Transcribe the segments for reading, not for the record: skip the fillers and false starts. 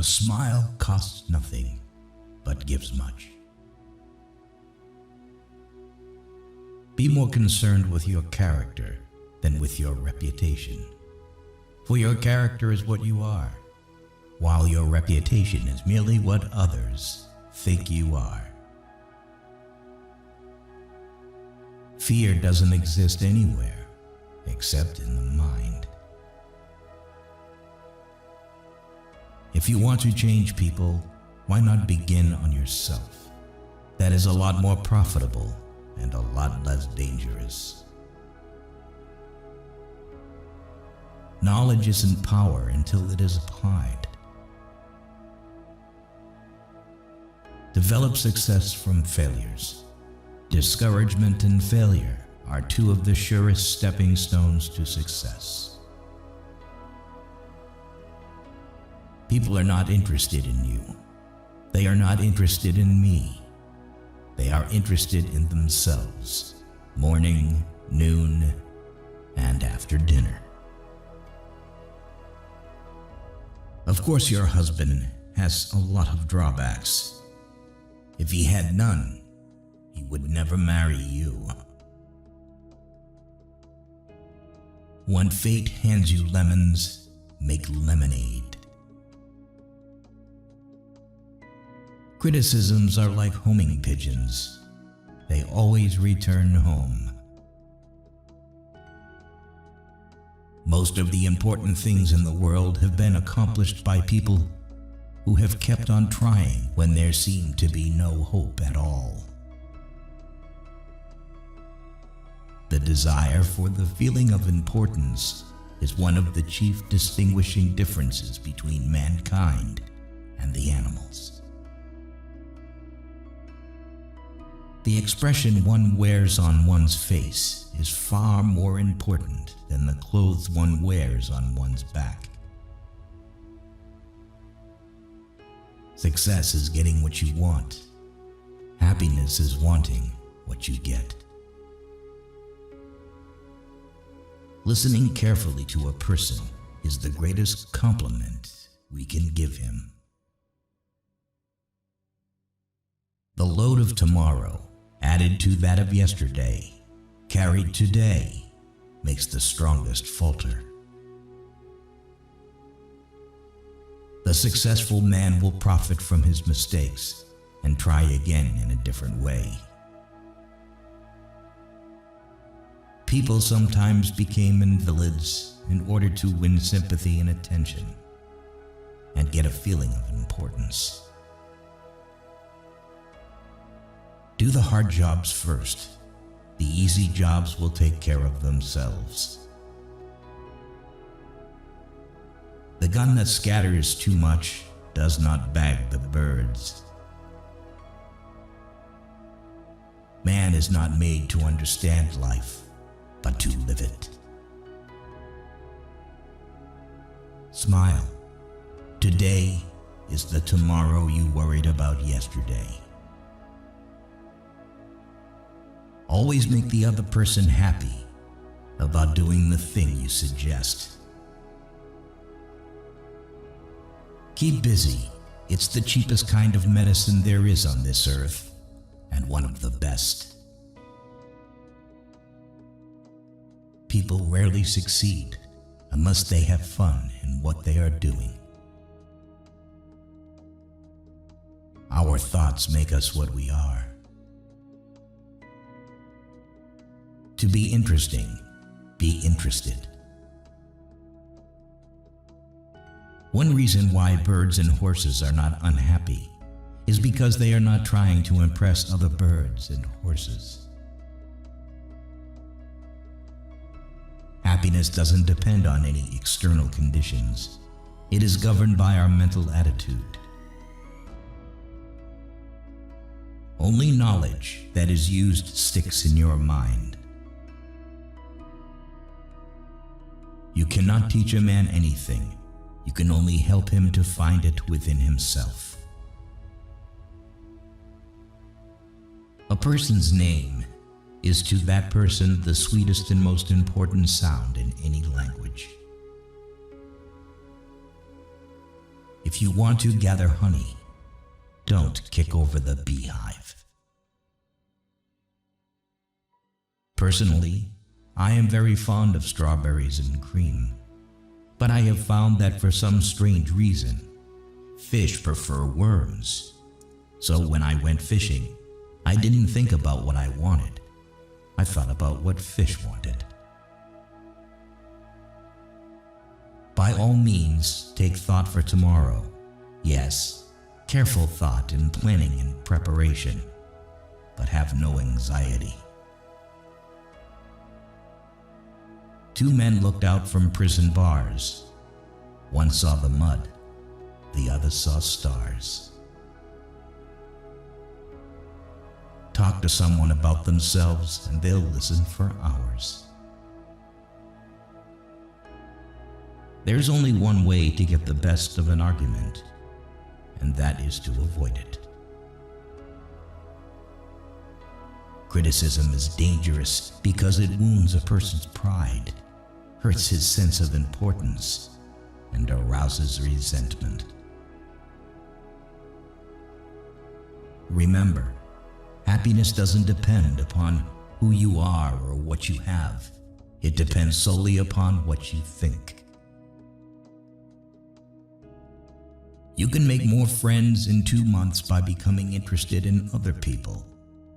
smile costs nothing, but gives much. Be more concerned with your character than with your reputation. For your character is what you are, while your reputation is merely what others think you are. Fear doesn't exist anywhere except in the mind. If you want to change people, why not begin on yourself? That is a lot more profitable and a lot less dangerous. Knowledge isn't power until it is applied. Develop success from failures. Discouragement and failure are two of the surest stepping stones to success. People are not interested in you. They are not interested in me. They are interested in themselves, morning, noon, and after dinner. Of course, your husband has a lot of drawbacks. If he had none, he would never marry you. When fate hands you lemons, make lemonade. Criticisms are like homing pigeons. They always return home. Most of the important things in the world have been accomplished by people who have kept on trying when there seemed to be no hope at all. The desire for the feeling of importance is one of the chief distinguishing differences between mankind and the animals. The expression one wears on one's face is far more important than the clothes one wears on one's back. Success is getting what you want. Happiness is wanting what you get. Listening carefully to a person is the greatest compliment we can give him. The load of tomorrow, added to that of yesterday, carried today, makes the strongest falter. The successful man will profit from his mistakes and try again in a different way. People sometimes became invalids in order to win sympathy and attention and get a feeling of importance. Do the hard jobs first. The easy jobs will take care of themselves. The gun that scatters too much does not bag the birds. Man is not made to understand life, but to live it. Smile. Today is the tomorrow you worried about yesterday. Always make the other person happy about doing the thing you suggest. Keep busy. It's the cheapest kind of medicine there is on this earth, and one of the best. People rarely succeed unless they have fun in what they are doing. Our thoughts make us what we are. To be interesting, be interested. One reason why birds and horses are not unhappy is because they are not trying to impress other birds and horses. Happiness doesn't depend on any external conditions. It is governed by our mental attitude. Only knowledge that is used sticks in your mind. You cannot teach a man anything. You can only help him to find it within himself. A person's name is to that person the sweetest and most important sound in any language. If you want to gather honey, don't kick over the beehive. Personally, I am very fond of strawberries and cream, but I have found that for some strange reason, fish prefer worms. So when I went fishing, I didn't think about what I wanted. I thought about what fish wanted. By all means, take thought for tomorrow. Yes, careful thought in planning and preparation, but have no anxiety. Two men looked out from prison bars. One saw the mud, the other saw stars. Talk to someone about themselves and they'll listen for hours. There's only one way to get the best of an argument, and that is to avoid it. Criticism is dangerous because it wounds a person's pride, hurts his sense of importance, and arouses resentment. Remember, happiness doesn't depend upon who you are or what you have. It depends solely upon what you think. You can make more friends in 2 months by becoming interested in other people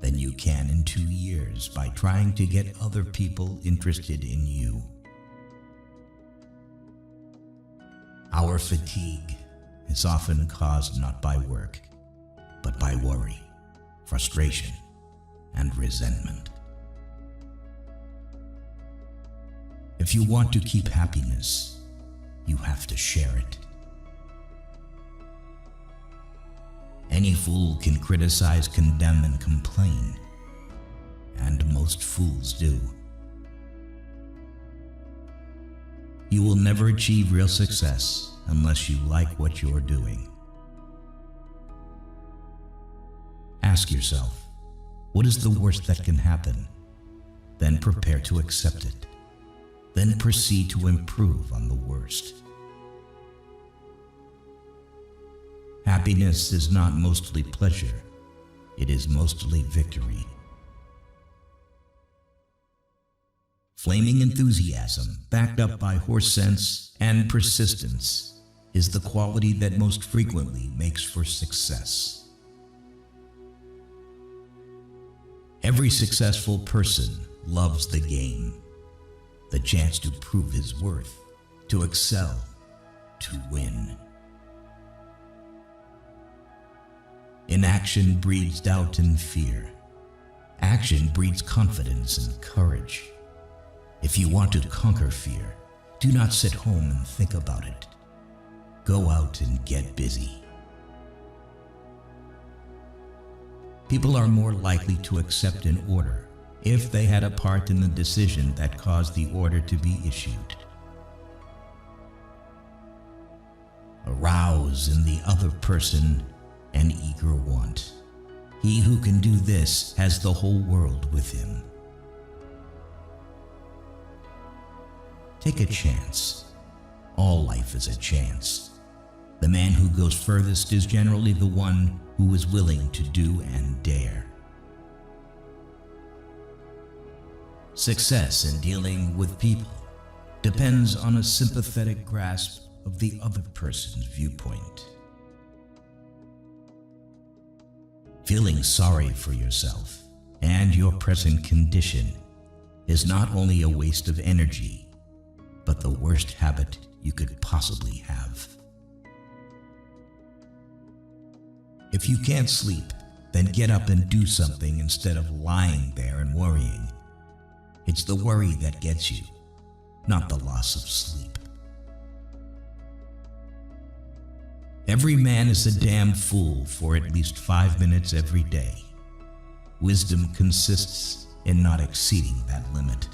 than you can in 2 years by trying to get other people interested in you. Our fatigue is often caused not by work, but by worry, frustration, and resentment. If you want to keep happiness, you have to share it. Any fool can criticize, condemn, and complain, and most fools do. You will never achieve real success unless you like what you're doing. Ask yourself, what is the worst that can happen? Then prepare to accept it. Then proceed to improve on the worst. Happiness is not mostly pleasure, it is mostly victory. Flaming enthusiasm, backed up by horse sense and persistence, is the quality that most frequently makes for success. Every successful person loves the game, the chance to prove his worth, to excel, to win. Inaction breeds doubt and fear. Action breeds confidence and courage. If you want to conquer fear, do not sit home and think about it. Go out and get busy. People are more likely to accept an order if they had a part in the decision that caused the order to be issued. Arouse in the other person an eager want. He who can do this has the whole world with him. Take a chance. All life is a chance. The man who goes furthest is generally the one who is willing to do and dare. Success in dealing with people depends on a sympathetic grasp of the other person's viewpoint. Feeling sorry for yourself and your present condition is not only a waste of energy, but the worst habit you could possibly have. If you can't sleep, then get up and do something instead of lying there and worrying. It's the worry that gets you, not the loss of sleep. Every man is a damn fool for at least 5 minutes every day. Wisdom consists in not exceeding that limit.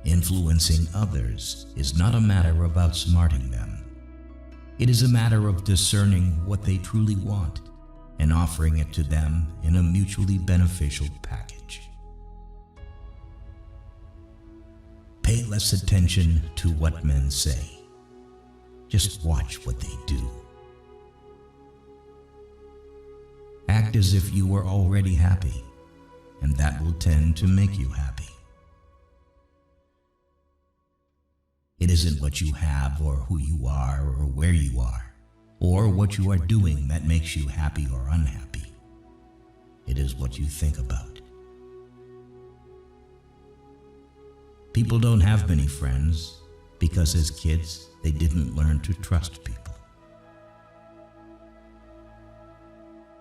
Influencing others is not a matter of outsmarting them. It is a matter of discerning what they truly want and offering it to them in a mutually beneficial package. Pay less attention to what men say Just watch what they do. Act as if you were already happy, and that will tend to make you happy. It isn't what you have or who you are or where you are, or what you are doing that makes you happy or unhappy. It is what you think about. People don't have many friends because as kids, they didn't learn to trust people.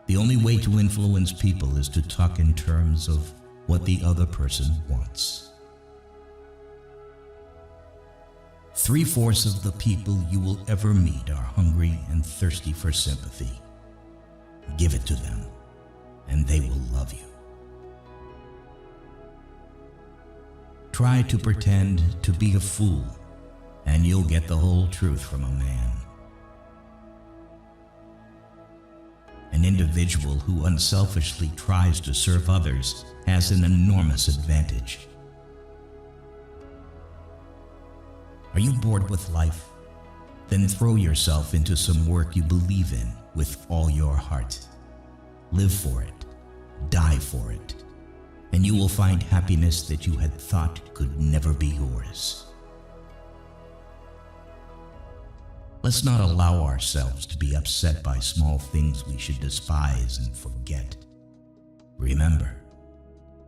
The only way to influence people is to talk in terms of what the other person wants. 3/4 of the people you will ever meet are hungry and thirsty for sympathy. Give it to them, and they will love you. Try to pretend to be a fool, and you'll get the whole truth from a man. An individual who unselfishly tries to serve others has an enormous advantage. Are you bored with life? Then throw yourself into some work you believe in with all your heart. Live for it, die for it, and you will find happiness that you had thought could never be yours. Let's not allow ourselves to be upset by small things we should despise and forget. Remember,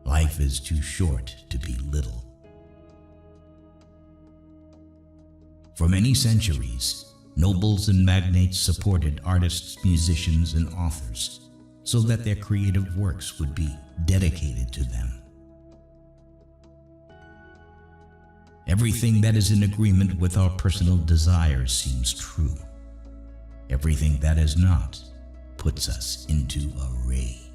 life is too short to be little. For many centuries, nobles and magnates supported artists, musicians, and authors so that their creative works would be dedicated to them. Everything that is in agreement with our personal desires seems true. Everything that is not puts us into a rage.